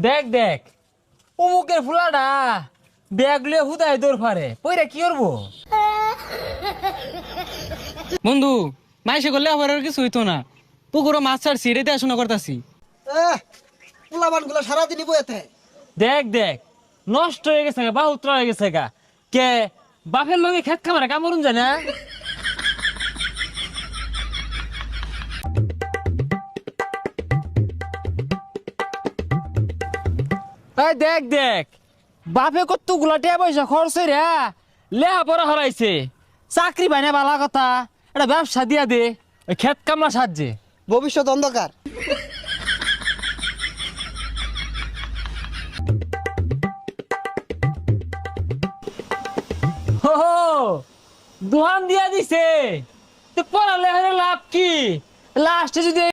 দেখ দেখ অমুকের ফুলাটা ব্যাগ লিয়ে হুদায় দৌড় ফারে পইরা কি করবো? বন্ধু মাইসে করলে আবার আর কিছু হইতো না। পুকুরও মাছ ছাড়ছি, রেতে আসনা করতাছি। পোলাবান গুলো সারাদিনই বইতে। দেখ দেখ নষ্ট হয়ে গেছে গা, বাহুত্র হয়ে গেছে গা। কে বাপের লগে খেত খামারে কামড়ুন যায় না? এই দেখ দেখ বাপে কত গুলাটিয়া পয়সা খরচ রে লেহা পড়া হরাইছে, চাকরি পাই না বালা কথা, এটা ব্যবসা দিয়া দে ওই খেত কামলা সাহায্যে। ভবিষ্যৎ অন্ধকার। হো দোহান দিয়া দিছে তো পড়ালে লাভ কি? লাস্টে যদি